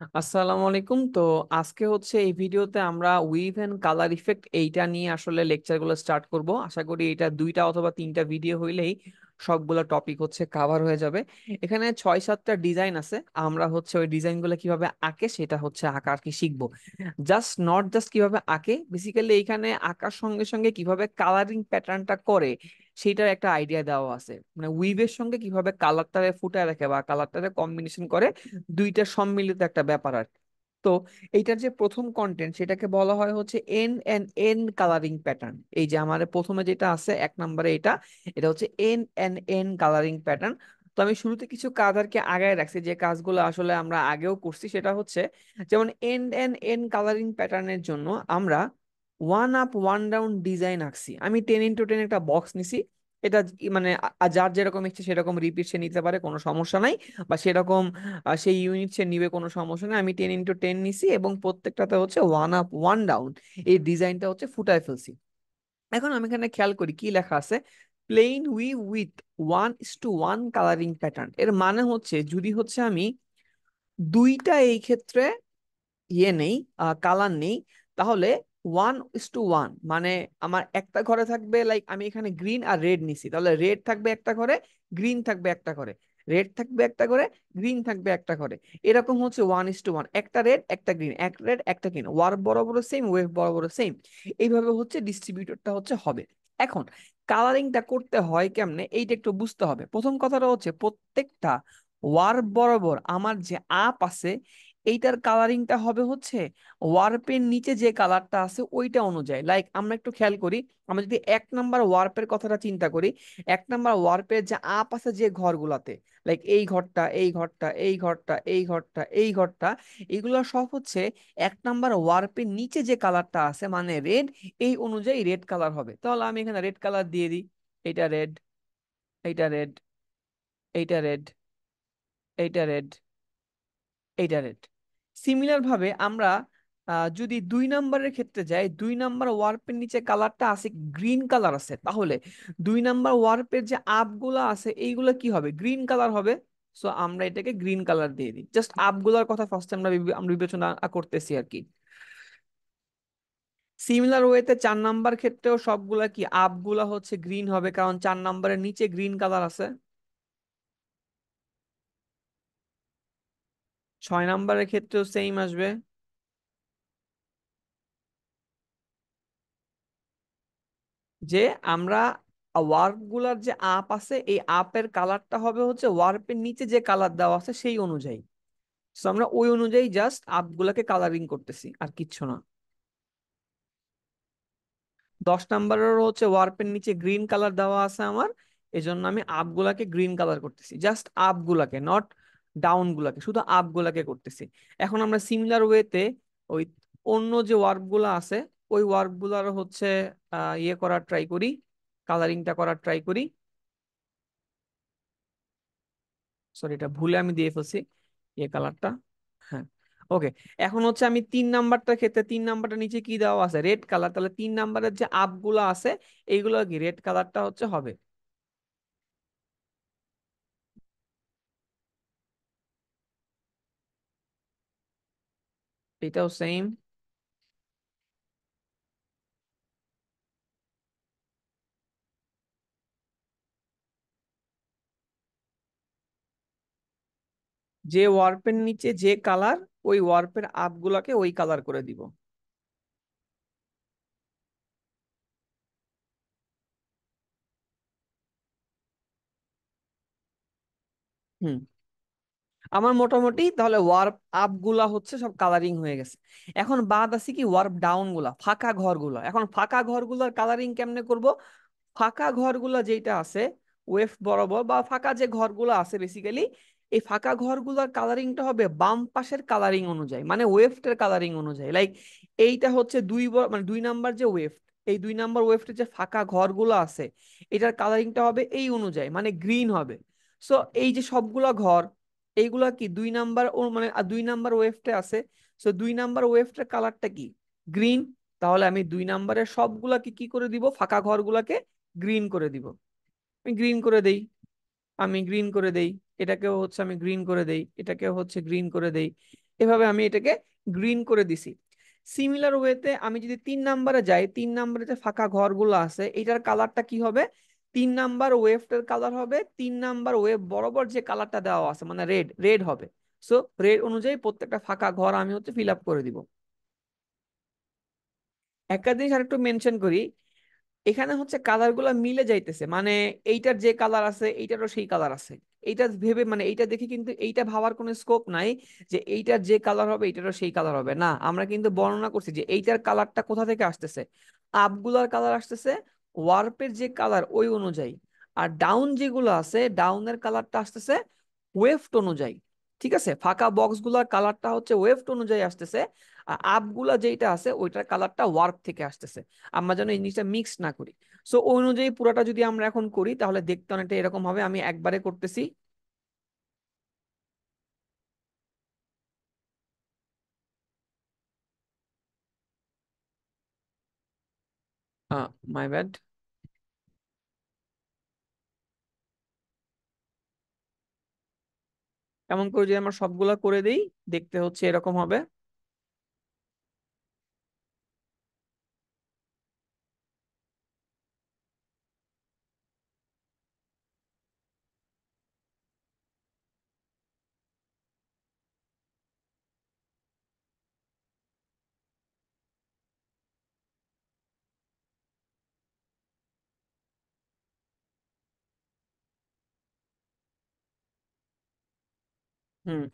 আসসালামু আলাইকুম। তো আজকে হচ্ছে এই ভিডিওতে আমরা উইভ এন্ড কালার ইফেক্ট এইটা নিয়ে আসলে লেকচারগুলো স্টার্ট করব। আশা করি এটা দুইটা অথবা তিনটা ভিডিও হইলেই সবগুলো টপিক হচ্ছে কাভার হয়ে যাবে। এখানে 6-7টা ডিজাইন আছে, আমরা হচ্ছে ওই ডিজাইনগুলো কিভাবে আঁকে সেটা হচ্ছে আঁকা আর কি শিখবো। নট জাস্ট কিভাবে আঁকে, বেসিক্যালি এখানে আঁকার সঙ্গে সঙ্গে কিভাবে কালারিং প্যাটার্নটা করে সেটার একটা আইডিয়া দেওয়া আছে। মানে উইভের সঙ্গে কিভাবে কালারটারে ফুটায় রাখে বা কালারটারে কম্বিনেশন করে, দুইটা সম্মিলিত একটা ব্যাপার আর কি। তো এইটার যে প্রথম কন্টেন্ট সেটাকে বলা হয় হচ্ছে এন কালারিং প্যাটার্ন। এই যে আমাদের প্রথমে যেটা আছে 1 নম্বরে, এটা এটা হচ্ছে এন কালারিং প্যাটার্ন। তো আমি শুরুতে কিছু কাজ আর কি আগায় রাখছি, যে কাজগুলো আসলে আমরা আগেও করছি। সেটা হচ্ছে যেমন এন কালারিং প্যাটার্নের জন্য আমরা one up one down design আঁকছি। আমি 10x10 একটা বক্স নিছি। এটা মানে যার যেরকম ইচ্ছে সেরকম রিপিট সে নিতে পারে, কোনো সমস্যা নাই। বা সেরকম সেই ইউনিট সে নিবে, কোনো সমস্যা নেই। আমি 10x10 নিছি এবং প্রত্যেকটাতে হচ্ছে ওয়ান আপ ওয়ান ডাউন এই ডিজাইনটা হচ্ছে ফুটায় ফেলছি। এখন আমি এখানে খেয়াল করি কি লেখা আছে, প্লেইন উইথ 1:1 কালারিং প্যাটার্ন। এর মানে হচ্ছে যদি হচ্ছে আমি দুইটা এই ক্ষেত্রে নেই, কালার নেই, তাহলে 1:1 মানে আমার একটা ঘরে থাকবে, লাইক আমি এখানে গ্রিন আর রেড নিছি, তাহলে রেড থাকবে একটা ঘরে, গ্রিন থাকবে একটা ঘরে, রেড থাকবে একটা ঘরে, গ্রিন থাকবে একটা ঘরে। এরকম হচ্ছে 1:1, একটা রেড একটা গ্রিন, এক রেড একটা গ্রিন, ওয়ার্ক বড় বড় সেম, ওয়েভ বড় বড় সেম। এইভাবে হচ্ছে ডিস্ট্রিবিউটরটা হচ্ছে হবে। এখন কালারিংটা করতে হয় কেমনে এইটা একটু বুঝতে হবে। প্রথম কথাটা হচ্ছে প্রত্যেকটা ওয়ার্ক বরাবর আমার যে আপ আছে এইটার কালারিংটা হবে হচ্ছে ওয়ার্পের নিচে যে কালারটা আছে ওইটা অনুযায়ী। লাইক আমরা একটু খেয়াল করি, আমরা যদি 1 নাম্বার ওয়ার্পের কথাটা চিন্তা করি, 1 নাম্বার ওয়ার্পের যে আপ আছে যে ঘরগুলাতে, লাইক এই ঘরটা, এই ঘরটা, এই ঘরটা, এই ঘরটা, এই ঘরটা, এগুলো সব হচ্ছে 1 নাম্বার ওয়ার্পের নিচে যে কালারটা আছে মানে রেড, এই অনুযায়ী রেড কালার হবে। তাহলে আমি এখানে রেড কালার দিয়ে দিই। এইটা রেড, এইটা রেড, এইটা রেড, এইটা রেড, এইটা রেড। সিমিলার ভাবে আমরা যদি 2 নাম্বারের ক্ষেত্রে যাই, 2 নাম্বার ওয়ার্পের নিচে কালারটা আছে গ্রিন কালার আছে, তাহলে 2 নাম্বার ওয়ার্পের যে আপগুলা আছে এইগুলা কি হবে, গ্রিন কালার হবে। সো আমরা এটাকে গ্রিন কালার দিয়ে দিই। জাস্ট আপগুলার কথা ফার্স্ট আমরা বিবেচনা করতেছি আর কি। সিমিলার ওয়েতে 4 নাম্বার ক্ষেত্রেও সবগুলা কি আপগুলা হচ্ছে গ্রিন হবে, কারণ 4 নাম্বারের নিচে গ্রিন কালার আছে। 6 নাম্বারের ক্ষেত্রেও সেম আসবে, যে আমরা ওয়ার্প গুলার যে আপ আছে এই আপের কালারটা হবে হচ্ছে ওয়ার্পের নিচে যে কালার দেওয়া আছে সেই অনুযায়ী। তো আমরা ওই অনুযায়ী জাস্ট আপ গুলাকে কালারিং করতেছি আর কিচ্ছু না। 10 নাম্বারের হচ্ছে ওয়ার্পের নিচে গ্রিন কালার দেওয়া আছে আমার, এজন্য আমি আপ গুলাকে গ্রিন কালার করতেছি, জাস্ট আপ গুলাকে, নট ডাউন গুলাকে, শুধু আপ গুলাকে করতেছি। এখন আমরা সিমিলার ওয়েতে ওই অন্য যে ওয়ার্ক গুলা আছে ওই ওয়ার্ক গুলার হচ্ছে ইয়ে করার ট্রাই করি, কালারিংটা করার ট্রাই করি। সরি, এটা ভুলে আমি দিয়ে ফেলছি এই কালারটা। হ্যাঁ, ওকে। এখন হচ্ছে আমি 3 নাম্বারটার ক্ষেত্রে 3 নাম্বারটা নিচে কি দেওয়া আছে, রেড কালার, তাহলে 3 নাম্বারের যে আপ গুলো আছে এইগুলো কি রেড কালারটা হচ্ছে হবে। এটাও সেম। যে ওয়ার্পের নিচে যে কালার, ওই ওয়ার্পের আপ গুলাকে ওই কালার করে দিব। হুম, আমার মোটামুটি তাহলে ওয়ার্প আপ গুলা হচ্ছে সব কালারিং হয়ে গেছে। এখন বাদ আছে কি ওয়ার্প ডাউন গুলা, ফাঁকা ঘরগুলা। এখন ফাঁকা ঘরগুলার কালারিং কেমনে করব? ফাঁকা ঘরগুলা যেটা আছে ওয়েভ বরাবর, বা ফাঁকা যে ঘরগুলো আছে বেসিক্যালি, এই ফাঁকা ঘরগুলোর কালারিংটা হবে বাম পাশের কালারিং অনুযায়ী, মানে ওয়েভটার কালারিং অনুযায়ী। লাইক এইটা হচ্ছে মানে 2 নাম্বার যে ওয়েভ, এই 2 নাম্বার ওয়েভের যে ফাঁকা ঘরগুলো আছে এটার কালারিংটা হবে এই অনুযায়ী, মানে গ্রিন হবে। সো এই যে সবগুলা ঘর, এইগুলা কি 2 নাম্বার মানে 2 নাম্বার ওয়েভটা আছে। সো 2 নাম্বার ওয়েভটার কালারটা কি, গ্রিন। তাহলে আমি 2 নাম্বারের সবগুলাকে কি করে দিব, ফাঁকা ঘরগুলাকে গ্রিন করে দিব। আমি গ্রিন করে দেই, আমি গ্রিন করে দেই, এটাকেও হচ্ছে আমি গ্রিন করে দেই, এটাকেও হচ্ছে গ্রিন করে দেই। এভাবে আমি এটাকে গ্রিন করে দিছি। সিমিলার ওয়েতে আমি যদি 3 নাম্বারে যাই, 3 নাম্বারে যে ফাঁকা ঘরগুলো আছে এটার কালারটা কি হবে, 3 নাম্বার ওয়েভটার কালার হবে 3 নাম্বার ওয়েভ বরাবর যে কালারটা দেওয়া আছে মানে রেড রেড হবে। সো রেড অনুযায়ী প্রত্যেকটা ফাঁকা ঘর আমি হচ্ছে ফিল আপ করে দিব। একটা জিনিস আরেকটু মেনশন করি, এখানে হচ্ছে কালার গুলা মিলে যাইতেছে, মানে এইটার যে কালার আছে এইটারও সেই কালার আছে। এইটা ভেবে মানে এইটা দেখে কিন্তু এইটা ভাবার কোনো স্কোপ নাই যে এইটার যে কালার হবে এইটারও সেই কালার হবে না। আমরা কিন্তু বর্ণনা করছি যে এইটার কালারটা কোথা থেকে আসতেছে, আপগুলার কালার আসতেছে ওয়ার্পের যে কালার ওই অনুযায়ী, আর ডাউন যেগুলো আছে ডাউনের কালারটা আসতেছে ওয়েফট অনুযায়ী। ঠিক আছে, ফাঁকা বক্স গুলার কালারটা হচ্ছে ওয়েফট অনুযায়ী আসতেছে, আর আপগুলা যেটা আছে ওইটার কালারটা ওয়ার্প থেকে আসতেছে। আমরা যেন এই জিনিসটা মিক্স না করি। সো ওই অনুযায়ী পুরোটা যদি আমরা এখন করি তাহলে দেখতে অনেকটা এরকম হবে। আমি একবারে করতেছি। My bad. এমন করে যদি আমরা সবগুলা করে দিই দেখতে হচ্ছে এরকম হবে।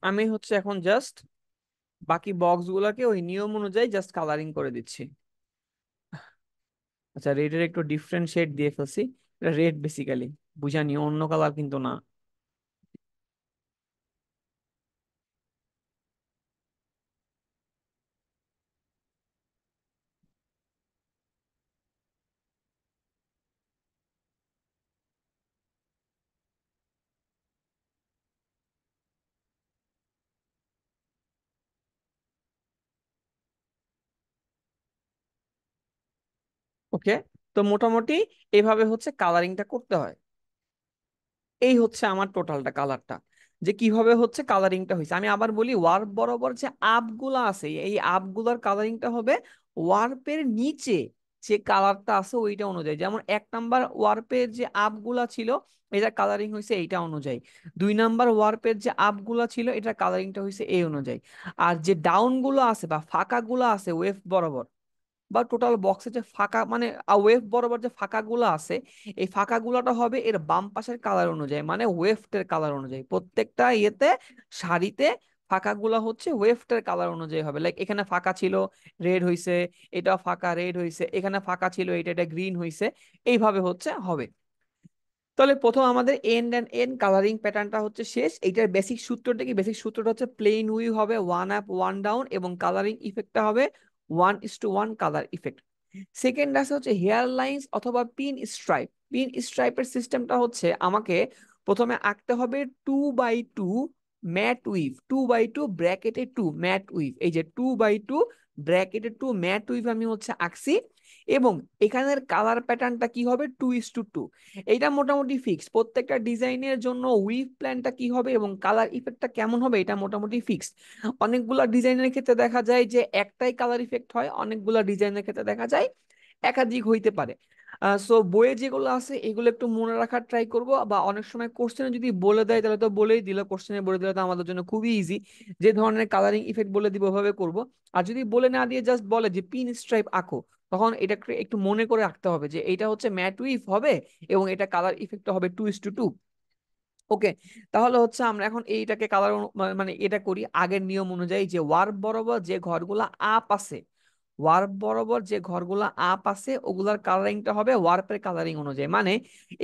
আমি হচ্ছে এখন জাস্ট বাকি বক্স গুলাকে ওই নিয়ম অনুযায়ী জাস্ট কালারিং করে দিচ্ছি। আচ্ছা, রেডের একটু ডিফারেন্ট শেড দিয়ে ফেলছি। এটা রেড বেসিক্যালি, বুঝানি অন্য কালার কিন্তু না। ওকে, তো মোটামুটি এভাবে হচ্ছে কালারিংটা করতে হয়। এই হচ্ছে আমার টোটালটা কালারটা, যে কিভাবে হচ্ছে কালারিংটা হয়েছে। আমি আবার বলি, ওয়ার্প বরাবর যে আপগুলা আছে এই আপগুলার কালারিংটা হবে ওয়ার্পের নিচে যে কালারটা আছে ওইটা অনুযায়ী। যেমন 1 নাম্বার ওয়ার্পের যে আপগুলা ছিল এটা কালারিং হয়েছে এইটা অনুযায়ী, 2 নাম্বার ওয়ার্পের যে আপগুলা ছিল এটা কালারিংটা হয়েছে এই অনুযায়ী। আর যে ডাউন গুলো আছে বা ফাঁকা গুলো আছে ওয়েভ বরাবর বা টোটাল বক্সে যে ফাঁকা মানে ওয়েভ বরাবর যে ফাঁকাগুলো আছে এই ফাঁকাগুলোটা হবে এর বাম পাশের কালার অনুযায়ী, মানে ওয়েফটের কালার অনুযায়ী প্রত্যেকটা ইয়েতে সারিতে ফাঁকাগুলো হচ্ছে ওয়েফটের কালার অনুযায়ী হবে। লাইক এখানে ফাঁকা ছিল রেড হইছে, এটা ফাঁকা রেড হইছে, এখানে ফাঁকা ছিল এটা এটা গ্রিন হইছে, এইভাবে হচ্ছে হবে। তাহলে প্রথম আমাদের এন্ড এন্ড এন্ড কালারিং প্যাটার্নটা হচ্ছে শেষ। এইটার বেসিক সূত্রটা কি, বেসিক সূত্রটা হচ্ছে প্লেন উই হবে 1 আপ 1 ডাউন এবং কালারিং ইফেক্টটা হবে 1:1 কালার ইফেক্ট। সেকেন্ড আছে হচ্ছে হেয়ার লাইন্স অথবা পিন স্ট্রাইপ। পিন স্ট্রাইপের সিস্টেমটা হচ্ছে আমাকে প্রথমে আঁকতে হবে 2x2 ম্যাট উইভ, 2x2 ব্র্যাকেটে 2 ম্যাট উইভ, এই যে 2x2 ব্র্যাকেটে 2 ম্যাট উইভ আমি হচ্ছে আঁকছি। এবং এখানের কালার প্যাটার্নটা কি হবে 2:2। এটা মোটামুটি ফিক্স, প্রত্যেকটা ডিজাইনের জন্য উইভ প্ল্যানটা কি হবে এবং কালার ইফেক্টটা কেমন হবে এটা মোটামুটি ফিক্স। অনেকগুলা ডিজাইনের ক্ষেত্রে দেখা যায় যে একটাই কালার ইফেক্ট হয়, অনেকগুলা ডিজাইনের ক্ষেত্রে দেখা যায় একাধিক হইতে পারে। সো বইয়ে যেগুলো আছে এগুলো একটু মনে রাখার ট্রাই করব, বা অনেক সময় কোশ্চেনে যদি বলে দেয় তাহলে তো বলেই দিল, কোশ্চেনে বলে দিলে তো আমাদের জন্য খুবই ইজি, যে ধরনের কালারিং ইফেক্ট বলে দিব ওভাবে করব। আর যদি বলে না দিয়ে জাস্ট বলে যে পিন স্ট্রাইপ আঁকো, তখন এটাকে একটু মনে করে রাখতে হবে যে এটা হচ্ছে ম্যাট উইভ হবে এবং এটা কালার ইফেক্ট হবে 2:2। ওকে, তাহলে হচ্ছে আমরা এখন এইটাকে কালার মানে এটা করি আগের নিয়ম অনুযায়ী, যে ওয়ার্প বরাবর যে ঘরগুলা আপ আছে, ওয়ার্প বরাবর যে ঘরগুলা আপ আছে ওগুলার কালারিংটা হবে ওয়ার্পের কালারিং অনুযায়ী। মানে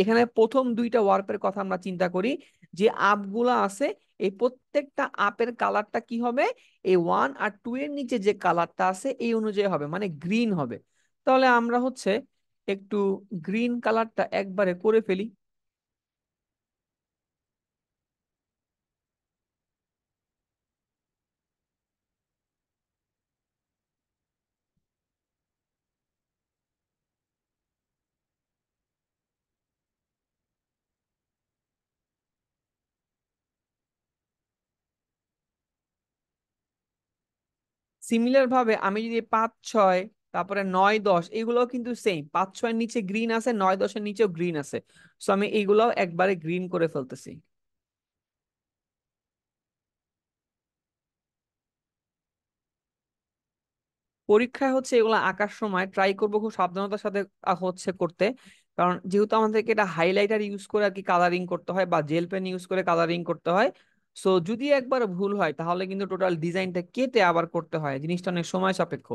এখানে প্রথম দুইটা ওয়ার্পের কথা আমরা চিন্তা করি, যে আপগুলা আছে এই প্রত্যেকটা আপের কালারটা কি হবে, এই 1 আর 2 এর নিচে যে কালারটা আছে এই অনুযায়ী হবে, মানে গ্রিন হবে। তাহলে আমরা হচ্ছে একটু গ্রিন কালারটা একবারে করে ফেলি। সিমিলার ভাবে আমি যদি 5 6 তারপরে 9 10 এগুলোও কিন্তু সেম, 5 6 এর নিচে গ্রিন আছে, 9 10 এর নিচেও গ্রিন আছে। সো আমি এইগুলাও একবারে গ্রিন করে ফেলতেছি। পরীক্ষায় হচ্ছে এগুলো আঁকার সময় ট্রাই করবো খুব সাবধানতার সাথে হচ্ছে করতে। কারণ যেহেতু আমাদেরকে এটা হাইলাইটার ইউজ করে আর কি কালারিং করতে হয়, বা জেল পেন ইউজ করে কালারিং করতে হয়। সো যদি একবার ভুল হয় তাহলে কিন্তু টোটাল ডিজাইনটা কেটে আবার করতে হয়, জিনিসটা অনেক সময় সাপেক্ষ।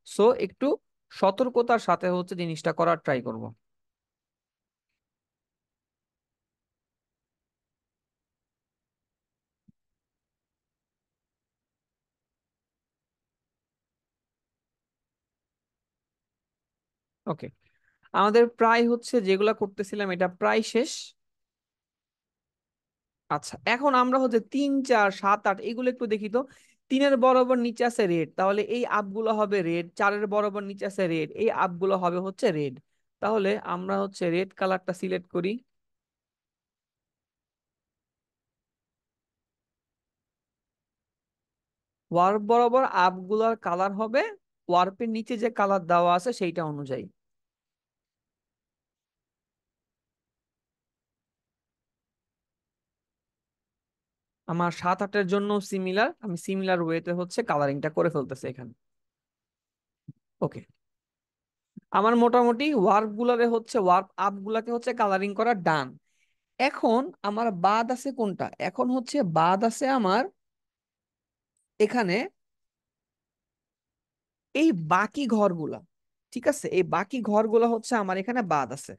সো একটু সতর্কতার সাথে হচ্ছে জিনিসটা করার ট্রাই করব। ওকে, আমাদের প্রায় হচ্ছে যেগুলা করতেছিলাম এটা প্রায় শেষ। আচ্ছা, এখন আমরা হচ্ছে 3 4 7 8 এগুলো একটু দেখি তো। 3-এর বরাবর নিচে আছে রেড, তাহলে এই আপগুলো হবে রেড। 4-এর বরাবর নিচে আছে রেড, এই আপগুলো হবে হচ্ছে রেড। তাহলে আমরা হচ্ছে রেড কালারটা সিলেক্ট করি। ওয়ার্প বরাবর আপগুলোর কালার হবে ওয়ার্পের নিচে যে কালার দেওয়া আছে সেইটা অনুযায়ী। আমার 7 8-এর জন্য সিমিলার, আমি সিমিলার ওয়েতে হচ্ছে কালারিংটা করে ফেলতেছি এখানে। ওকে, আমার মোটামুটি ওয়ার্প গুলারে হচ্ছে ওয়ার্প আপ গুলাকে হচ্ছে কালারিং করা ডান। এখন আমার বাদ আছে কোনটা? এখন হচ্ছে বাদ আছে আমার এখানে এই বাকি ঘরগুলা। ঠিক আছে, এই বাকি ঘরগুলা হচ্ছে আমার এখানে বাদ আছে।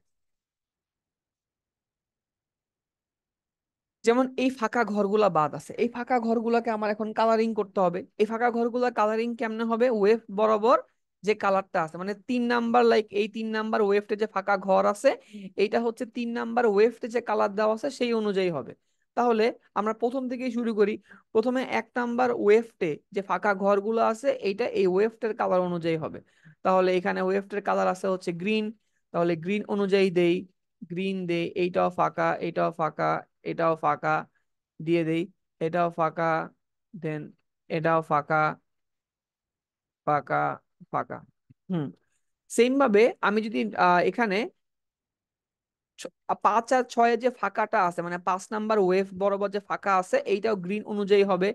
যেমন এই ফাঁকা ঘরগুলা বাদ আছে, এই ফাঁকা ঘরগুলাকে আমার এখন কালারিং করতে হবে। এই ফাঁকা ঘরগুলা কালারিং কেমনে হবে? ওয়েভ বরাবর যে কালারটা আছে, মানে 3 নাম্বার, লাইক এই 3 নাম্বার ওয়েভটে যে ফাঁকা ঘর আছে, এইটা হচ্ছে 3 নাম্বার ওয়েভটে যে কালার দেওয়া আছে সেই অনুযায়ী হবে। তাহলে আমরা প্রথম থেকেই শুরু করি। প্রথমে 1 নাম্বার ওয়েভটে যে ফাঁকা ঘরগুলো আছে এইটা এই ওয়েভটের কালার অনুযায়ী হবে। তাহলে এখানে ওয়েভটের কালার আছে হচ্ছে গ্রিন, তাহলে গ্রিন অনুযায়ী দেই। গ্রিন দেই, এইটাও ফাঁকা, এইটাও ফাঁকা, এটাও ফাঁকা দিয়ে দেই। এটাও ফাঁকা, দেন এটাও ফাঁকা, ফাঁকা, ফাঁকা। হুম, সেম ভাবে আমি যদি এখানে 5 আর 6-এ যে ফাঁকাটা আছে, মানে 5 নাম্বার ওয়েভ বরাবর যে ফাঁকা আছে এইটাও গ্রিন অনুযায়ী হবে।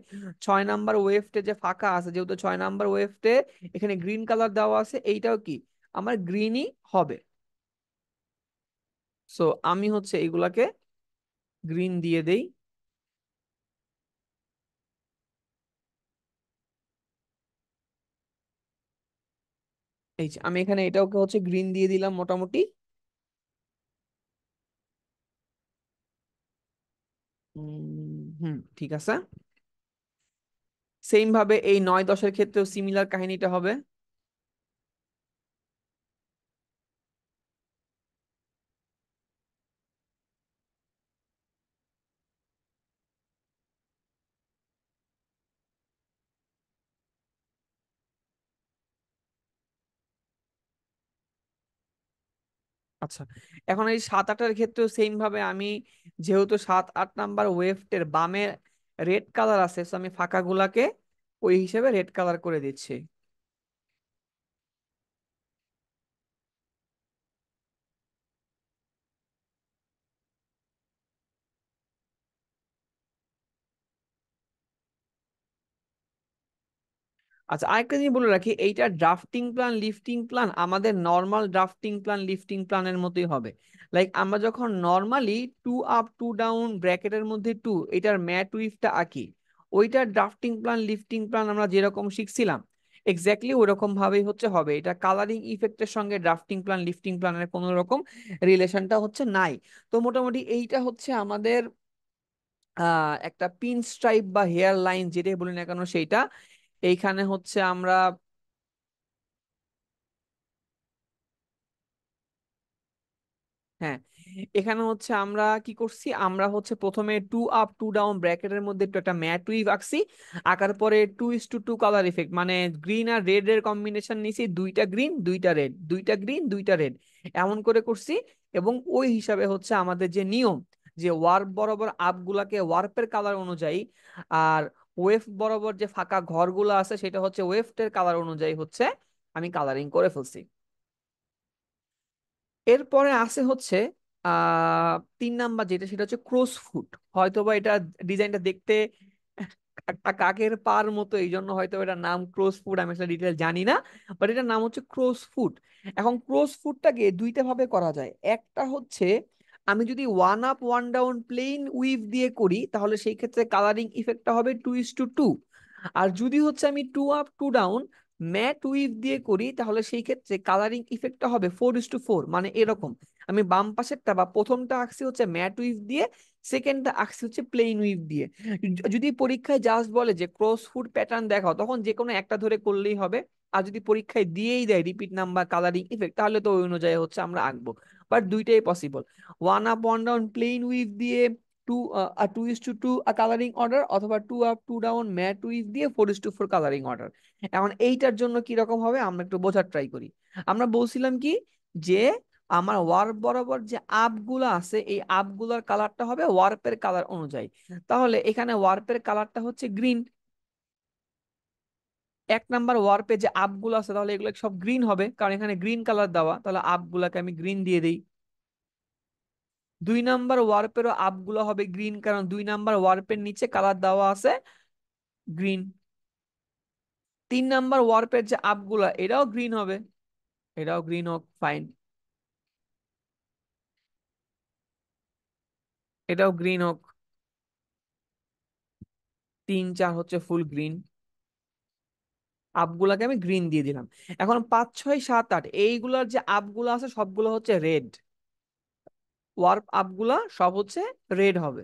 6 নাম্বার ওয়েভটে যে ফাঁকা আছে, যেহেতু 6 নাম্বার ওয়েভটে এখানে গ্রিন কালার দেওয়া আছে, এইটাও কি আমার গ্রিনই হবে। সো আমি হচ্ছে এইগুলাকে গ্রিন দিয়ে দেই। এই যে আমি এখানে এটাকে হচ্ছে গ্রিন দিয়ে দিলাম মোটামুটি। হুম, ঠিক আছে। সেম ভাবে এই 9 10-এর ক্ষেত্রেও সিমিলার কাহিনীটা হবে। আচ্ছা, এখন এই 7 8-এর ক্ষেত্রেও সেম ভাবে আমি, যেহেতু 7 8 নাম্বার ওয়েভটের বামে রেড কালার আছে, তো আমি ফাঁকা গুলাকে ওই হিসেবে রেড কালার করে দিচ্ছি। আচ্ছা, আরেকটা জিনিস বলে রাখি, এইটা ড্রাফটিং প্ল্যান লিফটিং প্ল্যান আমাদের নর্মাল ড্রাফটিং প্ল্যান লিফটিং প্ল্যানের মতোই হবে। লাইক আমরা যখন নর্মালি 2 আপ 2 ডাউন ব্র্যাকেটের মধ্যে 2 এটার ম্যাট উইথটা আঁকি, ওইটার ড্রাফটিং প্ল্যান লিফটিং প্ল্যান আমরা যেরকম শিখছিলাম এক্স্যাক্টলি ওইরকম ভাবেই হচ্ছে হবে। এটা কালারিং ইফেক্টের সঙ্গে ড্রাফটিং প্ল্যান লিফটিং প্ল্যানের কোনো রকম রিলেশনটা হচ্ছে নাই। তো মোটামুটি এইটা হচ্ছে আমাদের একটা পিন স্ট্রাইপ বা হেয়ার লাইন যেটাই বলি না কেন সেইটা। এইখানে হচ্ছে আমরা, হ্যাঁ, এখানে হচ্ছে আমরা কি করছি, আমরা হচ্ছে প্রথমে 2 আপ 2 ডাউন ব্র্যাকেটের মধ্যে একটু একটা ম্যাট উইভ আঁকছি। আঁকার পরে 2:2 কালার ইফেক্ট, মানে গ্রিন আর রেড এর কম্বিনেশন নিছি, দুইটা গ্রিন দুইটা রেড, দুইটা গ্রিন দুইটা রেড, এমন করে করছি। এবং ওই হিসাবে হচ্ছে আমাদের যে নিয়ম, যে ওয়ার্প বরাবর আপ গুলাকে ওয়ার্পের কালার অনুযায়ী আর ওয়েভ বরাবর যে ফাঁকা ঘরগুলো আছে সেটা হচ্ছে ওয়েভটের কালার অনুযায়ী হচ্ছে আমি কালারিং করে ফেলছি। এরপরে আছে হচ্ছে 3 নাম্বার যেটা, সেটা হচ্ছে ক্রস ফুট। হয়তোবা এটা ডিজাইনটা দেখতে একটা কাকের পার মতো, এই জন্য হয়তো এটার নাম ক্রস ফুট, আমি আসলে ডিটেল জানি না, বাট এটার নাম হচ্ছে ক্রস ফুট। এখন ক্রস ফুটটাকে দুইটা ভাবে করা যায়। একটা হচ্ছে আমি যদি 1 আপ 1 ডাউন প্লেন উইভ দিয়ে করি তাহলে সেই ক্ষেত্রে কালারিং ইফেক্টটা হবে 2:2। আর যদি হচ্ছে আমি 2 আপ 2 ডাউন ম্যাট উইভ দিয়ে করি তাহলে সেই ক্ষেত্রে কালারিং ইফেক্টটা হবে 4:4। মানে এরকম, আমি বাম পাশেরটা বা প্রথমটা আঁকছি হচ্ছে ম্যাট উইভ দিয়ে, সেকেন্ডটা আঁকছি হচ্ছে প্লেন উইভ দিয়ে। যদি পরীক্ষায় জাস্ট বলে যে ক্রস ফুট প্যাটার্ন দেখাও, তখন যে কোনো একটা ধরে করলেই হবে। আর যদি পরীক্ষায় দিয়েই দেয় রিপিট নাম্বার কালারিং ইফেক্ট, তাহলে তো ওই অনুযায়ী হচ্ছে আমরা আঁকবো। বাট দুইটাই possible, 1 up 1 down plain weave দিয়ে 2:2 কালারিং অর্ডার, অথবা 2 আপ 2 ডাউন ম্যাট উইভ দিয়ে 4:4 কালারিং অর্ডার। এখন এইটার জন্য কি রকম হবে আমরা একটু বোঝার ট্রাই করি। আমরা বলছিলাম কি, যে আমার ওয়ার্প বরাবর যে আপ গুলা আছে এই আপ গুলার কালারটা হবে ওয়ার্পের কালার অনুযায়ী। তাহলে এখানে ওয়ার্পের কালারটা হচ্ছে গ্রিন। 1 নাম্বার ওয়ার্পে যে আপ গুলো আছে তাহলে এগুলো সব গ্রিন হবে, কারণ এখানে গ্রিন কালার দেওয়া, তাহলে আপ গুলাকে আমি গ্রিন দিয়ে দিই। 2 নাম্বার ওয়ার্পেরও আপ গুলো হবে গ্রিন, কারণ 2 নাম্বার ওয়ার্পের নিচে কালার দেওয়া আছে গ্রিন। 3 নাম্বার ওয়ার্পের যে আপ গুলা এটাও গ্রিন হবে, এটাও গ্রিন হোক, ফাইন, এটাও গ্রিন হোক, 3 4 হচ্ছে ফুল গ্রিন। আপগুলাকে আমি গ্রিন দিয়ে দিলাম। এখন 5 6 7 8 এইগুলার যে আপগুলো আছে সবগুলো হচ্ছে রেড, ওয়ার্প আপগুলা সব হচ্ছে রেড হবে।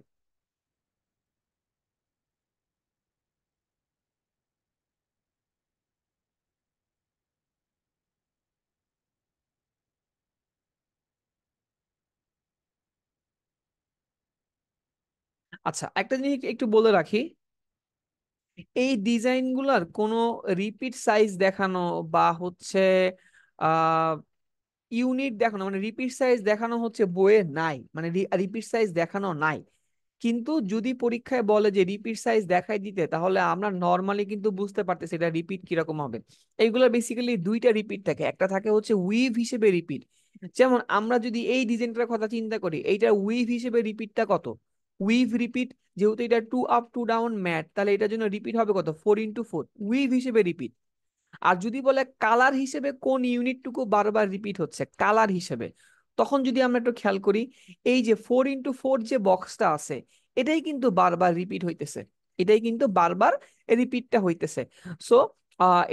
আচ্ছা, একটা জিনিস একটু বলে রাখি, এই ডিজাইন গুলার কোনো রিপিট সাইজ দেখানো বা হচ্ছে আহ ইউনিট দেখানো, মানে রিপিট সাইজ দেখানো হচ্ছে বইয়ে নাই, মানে রিপিট সাইজ দেখানো নাই। কিন্তু যদি পরীক্ষায় বলে যে রিপিট সাইজ দেখাই দিতে, তাহলে আমরা নর্মালি কিন্তু বুঝতে পারতেছি এটা রিপিট কিরকম হবে। এইগুলো বেসিক্যালি দুইটা রিপিট থাকে, একটা থাকে হচ্ছে উইভ হিসেবে রিপিট। যেমন আমরা যদি এই ডিজাইনটার কথা চিন্তা করি, এইটা উইভ হিসেবে রিপিটটা কত, উইভ রিপিট, যেহেতু এটা 2 আপ 2 ডাউন ম্যাট, তাহলে এটার জন্য রিপিট হবে কত, 4:4, উইভ হিসেবে রিপিট। আর যদি বলে কালার হিসেবে কোন ইউনিটটুকু বারবার রিপিট হচ্ছে কালার হিসেবে, তখন যদি আমরা একটু খেয়াল করি, এই যে 4:4 যে বক্সটা আছে এটাই কিন্তু বারবার রিপিট হইতেছে, এটাই কিন্তু বারবার রিপিটটা হইতেছে। সো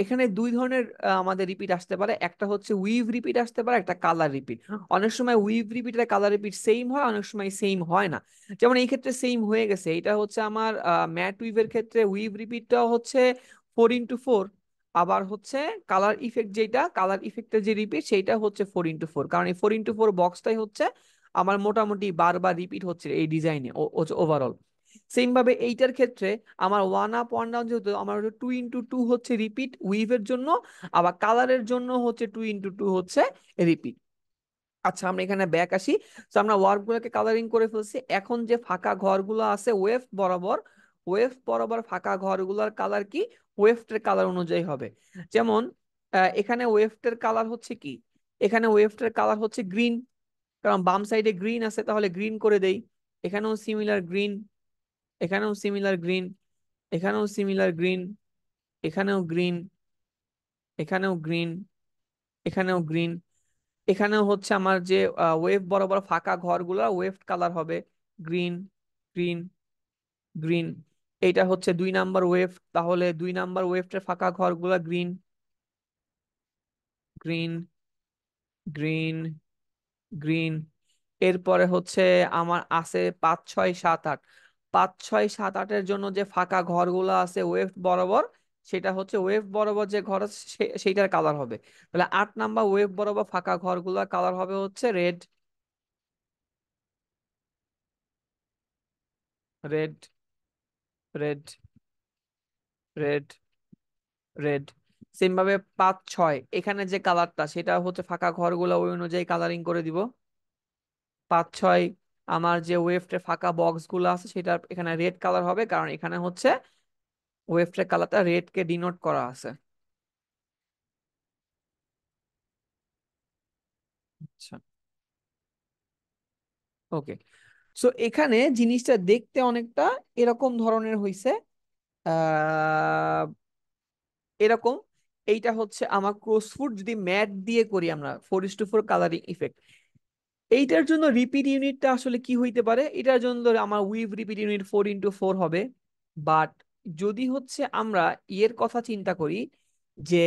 এখানে দুই ধরনের আমাদের রিপিট আসতে পারে, একটা হচ্ছে উইভ রিপিট আসতে পারে, একটা কালার রিপিট। অনেক সময় উইভ রিপিট আর কালার রিপিট সেম হয়, অনেক সময় সেম হয় না। যেমন এই ক্ষেত্রে সেম হয়ে গেছে, এটা হচ্ছে আমার ম্যাট উইভের ক্ষেত্রে উইভ রিপিটটাও হচ্ছে 4:4, আবার হচ্ছে কালার ইফেক্ট, যেটা কালার ইফেক্টের যে রিপিট সেইটা হচ্ছে 4:4, কারণ এই 4:4 বক্সটাই হচ্ছে আমার মোটামুটি বারবার রিপিট হচ্ছে এই ডিজাইনে ওভারঅল। সেম ভাবে এইটার ক্ষেত্রে আমার 1 আপ 1 ডাউন যেহেতু আমার 2:2 হচ্ছে রিপিট উইভের জন্য, আবার কালারের জন্য হচ্ছে 2:2 হচ্ছে রিপিট। আচ্ছা, আমরা এখানে ব্যাক আসি। তো আমরা ওয়ার্ক গুলোকে কালারিং করে ফেলছি, এখন যে ফাঁকা ঘরগুলো আছে ওয়েফ বরাবর ফাঁকা ঘরগুলোর কালার কি, ওয়েফটের কালার অনুযায়ী হবে। যেমন এখানে ওয়েফটের কালার হচ্ছে কি, এখানে ওয়েফটের কালার হচ্ছে গ্রিন, কারণ বাম সাইডে গ্রিন আছে, তাহলে গ্রিন করে দেই। এখানেও সিমিলার গ্রিন, এখানেও সিমিলার গ্রিন, এখানেও সিমিলার গ্রিন, এখানেও গ্রিন, এখানেও গ্রিন, এখানেও গ্রিন। এখানেও হচ্ছে আমার যে ওয়েভ বরাবর ফাঁকা ঘরগুলা ওয়েভ কালার হবে গ্রিন, গ্রিন, গ্রিন। এইটা হচ্ছে 2 নাম্বার ওয়েভ, তাহলে 2 নাম্বার ওয়েভের ফাঁকা ঘরগুলা গ্রিন, গ্রিন, গ্রিন, গ্রিন। এরপরে হচ্ছে আমার আছে 5 6 7 8, 5 6 7 8-এর জন্য যে ফাঁকা ঘরগুলো আছে ওয়েভ বরাবর, সেটা হচ্ছে ওয়েভ বরাবর যে ঘর আছে সেইটার কালার হবে। তাহলে 8 নাম্বার ওয়েভ বরাবর ফাঁকা ঘরগুলোর কালার হবে হচ্ছে red, red, red, red, red. Same ভাবে 5 6 এখানে যে কালারটা সেটা হচ্ছে ফাঁকা ঘরগুলো ওই অনুযায়ী কালারিং করে দিব। 5 6 আমার যে ওয়েভটা ফাঁকা বক্স গুলো আছে সেটা এখানে রেড কালার হবে, কারণ এখানে হচ্ছে ওয়েভটার কালারটা রেড কে ডিনোট করা আছে। আচ্ছা, ওকে। সো এখানে জিনিসটা দেখতে অনেকটা এরকম ধরনের হইছে। আহ এরকম, এইটা হচ্ছে আমার ক্রসফুট যদি ম্যাট দিয়ে করি আমরা 4:4 কালারিং ইফেক্ট, এইটার জন্য রিপিট ইউনিটটা আসলে কি হইতে পারে, এটার জন্য ধরে আমার উইভ রিপিট ইউনিট 4:4 হবে। বাট যদি হচ্ছে আমরা ইয়ের কথা চিন্তা করি যে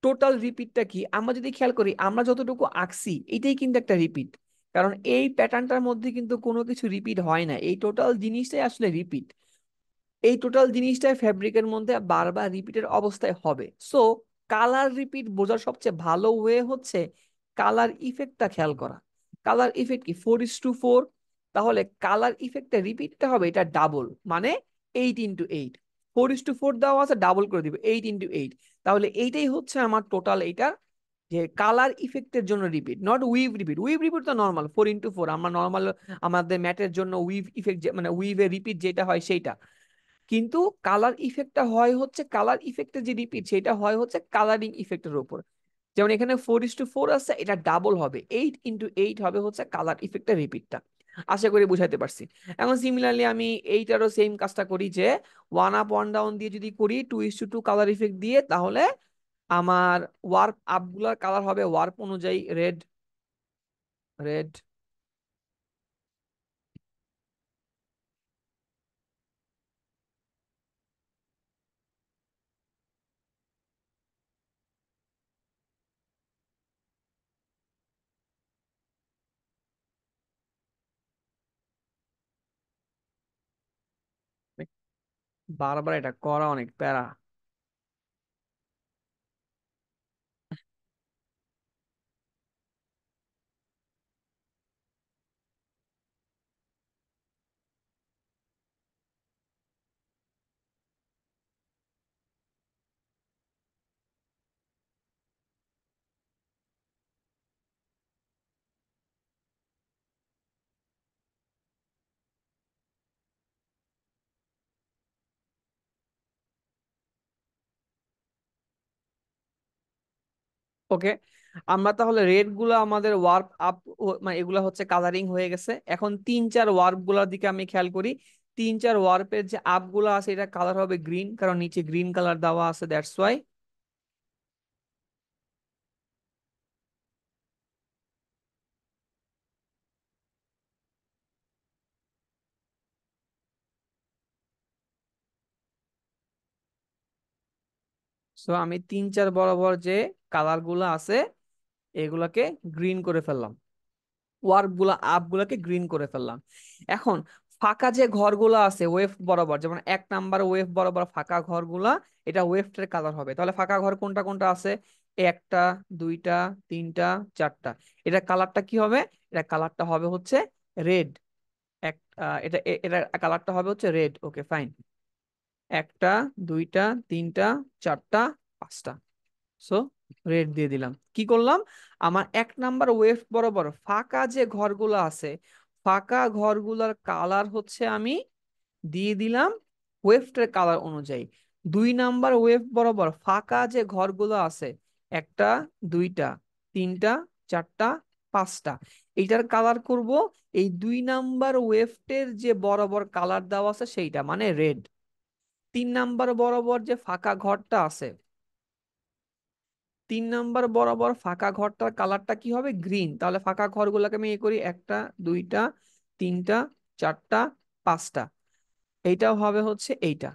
টোটাল রিপিটটা কি, আমরা যদি খেয়াল করি আমরা যতটুকু আঁকছি এটাই কিন্তু একটা রিপিট। কারণ এই প্যাটার্নটার মধ্যে কিন্তু কোনো কিছু রিপিট হয় না, এই টোটাল জিনিসটাই আসলে রিপিট। এই টোটাল জিনিসটাই ফ্যাব্রিকের মধ্যে বারবার রিপিটের অবস্থায় হবে। সো কালার রিপিট বোঝার সবচেয়ে ভালো ওয়ে হচ্ছে কালার ইফেক্টটা খেয়াল করা। কালার ইফেক্ট কি 4:4, তাহলে কালার ইফেক্টটা রিপিটটা হবে এটা ডাবল, মানে 8:8। 4:4 দেওয়া আছে, ডাবল করে দিব 8:8। তাহলে এইটাই হচ্ছে আমার টোটাল এইটার যে কালার ইফেক্টের জন্য repeat, not we've repeat. We've repeat তো নর্মাল 4:4, আমরা নর্মাল আমাদের ম্যাটের জন্য উইভ ইফেক্ট মানে উইভের রিপিট যেটা হয় সেইটা। কিন্তু কালার ইফেক্টটা হয় হচ্ছে, কালার ইফেক্টের যে রিপিট সেটা হয় হচ্ছে কালারিং ইফেক্টের উপর। যেমন এখানে 4:4 আছে, এটা ডাবল হবে, 8:8 হবে হচ্ছে কালার ইফেক্টের রিপিটটা। আশা করি বুঝাইতে পারছি। এখন সিমিলারলি আমি এইটারও সেম কাজটা করি যে 1 আপ 1 ডাউন দিয়ে যদি করি 2:2 কালার ইফেক্ট দিয়ে, তাহলে আমার ওয়ার্প আপ গুলার কালার হবে ওয়ার্প অনুযায়ী রেড। রেড, 12বার এটা করা অনেক প্যারা। ওকে, আমরা তাহলে রেড গুলা আমাদের ওয়ার্প আপ, মানে এগুলা হচ্ছে কালারিং হয়ে গেছে। এখন 3-4 ওয়ার্প গুলার দিকে আমি খেয়াল করি। 3-4 ওয়ার্পের যে আপ গুলা আছে এটা কালার হবে গ্রিন, কারণ নিচে গ্রিন কালার দেওয়া আছে, দ্যাটস ওয়াই। সো আমি 3-4 বরাবর যে কালার গুলা আছে এগুলাকে গ্রিন করে ফেললাম, ওয়ার্প গুলা আপ গুলাকে গ্রিন করে ফেললাম। এখন ফাঁকা যে ঘরগুলো আছে ওয়েভ বরাবর, যেমন 1 নাম্বার ওয়েভ বরাবর ফাঁকা ঘরগুলা, এটা ওয়েভটার কালার হবে। তাহলে ফাঁকা ঘর কোনটা কোনটা আছে, একটা, দুইটা, তিনটা, চারটা। এটা কালারটা কি হবে, এটা কালারটা হবে হচ্ছে রেড। এক এটা কালারটা হবে হচ্ছে রেড। Okay fine. একটা, দুইটা, তিনটা, চারটা, পাঁচটা। সো রেড দিয়ে দিলাম। কি করলাম, আমার 1 নাম্বার ওয়েভ বরাবর ফাঁকা যে ঘরগুলো আছে ফাঁকা ঘরগুলোর কালার হচ্ছে আমি দিয়ে দিলাম ওয়েভটার কালার অনুযায়ী। 2 নাম্বার ওয়েভ বরাবর ফাঁকা যে ঘরগুলো আছে, একটা, দুইটা, তিনটা, চারটা, পাঁচটা, এইটার কালার করব এই 2 নাম্বার ওয়েভটের যে বরাবর কালার দেওয়া আছে সেইটা, মানে রেড। 3 নাম্বার বরাবর যে ফাঁকা ঘরটা আছে, 3 নাম্বার বরাবর ফাঁকা ঘরটার কালারটা কি হবে, গ্রিন। তাহলে ফাঁকা ঘরগুলোকে আমি করি, একটা, দুইটা, তিনটা, চারটা, পাঁচটা, এইটাও হবে হচ্ছে এইটা।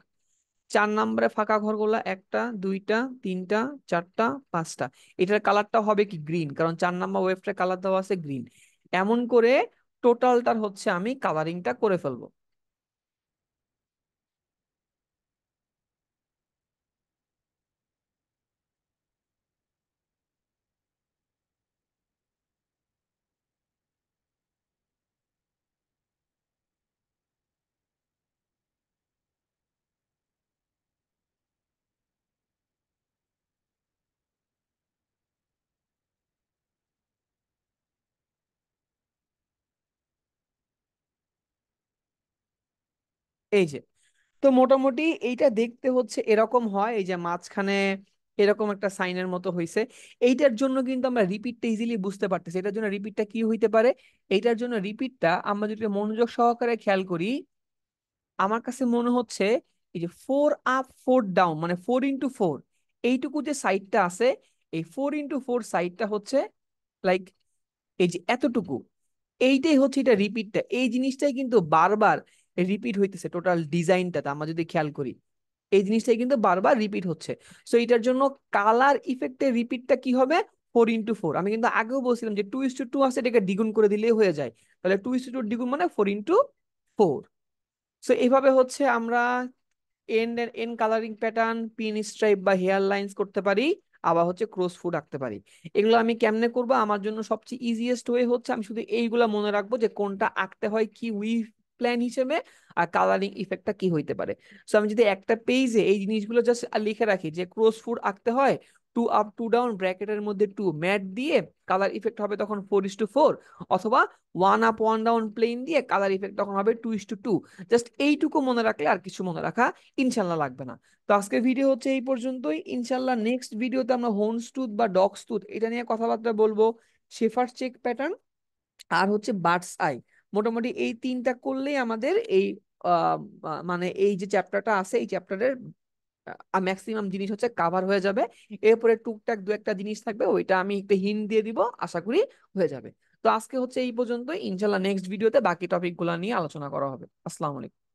4 নম্বরে ফাঁকা ঘরগুলা, একটা, দুইটা, তিনটা, চারটা, পাঁচটা, এটার কালারটা হবে কি গ্রিন, কারণ 4 নাম্বার ওয়েভটার কালার দেওয়া আছে গ্রিন। এমন করে টোটালটার হচ্ছে আমি কালারিংটা করে ফেলবো। এই যে তো মোটামুটি এইটা দেখতে হচ্ছে এরকম হয়, এই যে মাঝখানে এরকম একটা সাইনের মতো হয়েছে। এইটার জন্য কিন্তু আমরা রিপিটটা ইজিলি বুঝতে পারতেছি। এটার জন্য রিপিটটা কি হইতে পারে? এইটার জন্য রিপিটটা আমরা যদি মনোযোগ সহকারে খেয়াল করি, আমার কাছে মনে হচ্ছে এই যে 4 আপ 4 ডাউন, মানে 4 into 4, এইটুকু যে সাইডটা আছে, এই 4 into 4 সাইডটা হচ্ছে লাইক এই যে এতটুকু, এইটাই হচ্ছে এটা রিপিটটা। এই জিনিসটাই কিন্তু বারবার রিপিট হইতেছে টোটাল ডিজাইনটাতে, আমরা যদি খেয়াল করি এই জিনিসটাই কিন্তু বারবার রিপিট হচ্ছে। সো এটার জন্য কালার ইফেক্টের রিপিটটা কি হবে? 4 into 4। আমি কিন্তু আগেও বলছিলাম যে 2:2 আছে, এটাকে দ্বিগুণ করে দিলেই হয়ে যায়। তাহলে 2:2 দ্বিগুণ মানে 4 into 4। সো এইভাবে হচ্ছে আমরা N colouring pattern, pin stripe বা হেয়ার লাইন্স করতে পারি, আবার হচ্ছে ক্রস ফুড আঁকতে পারি। এগুলো আমি কেমনে করবো? আমার জন্য সবচেয়ে ইজিয়েস্ট ওয়ে হচ্ছে আমি শুধু এইগুলা মনে রাখবো যে কোনটা আঁকতে হয় কি উইভ প্ল্যান হিসেবে, আর কালারিং ইফেক্টটা কি হইতে পারে। সো আমি যদি একটা পেজে এই জিনিসগুলো জাস্ট লিখে রাখি যে ক্রস ফুড আঁকতে হয় 2 আপ 2 ডাউন ব্র্যাকেটের মধ্যে 2 ম্যাট দিয়ে, কালার ইফেক্ট হবে তখন 4:4, অথবা 1 আপ 1 ডাউন প্লেন দিয়ে কালার ইফেক্ট তখন হবে 2:2। জাস্ট এইটুকু মনে রাখলে আর কিছু মনে রাখা ইনশাল্লাহ লাগবে না। তো আজকের ভিডিও হচ্ছে এই পর্যন্তই। ইনশাল্লাহ নেক্সট ভিডিওতে আমরা হোন্স টুথ বা ডগস টুথ এটা নিয়ে কথাবার্তা বলবো, শেফার্ড চেক প্যাটার্ন, আর হচ্ছে বার্ডস আই। মোটামুটি এই তিনটা করলেই আমাদের এই মানে এই যে চ্যাপ্টারটা আছে এই চ্যাপ্টারের ম্যাক্সিমাম জিনিস হচ্ছে কাভার হয়ে যাবে। এরপরে টুকটাক দু একটা জিনিস থাকবে, ওইটা আমি একটু হিন্ট দিয়ে দিব, আশা করি হয়ে যাবে। তো আজকে হচ্ছে এই পর্যন্ত, ইনশাল্লাহ নেক্সট ভিডিওতে বাকি টপিক গুলা নিয়ে আলোচনা করা হবে। আসসালামু আলাইকুম।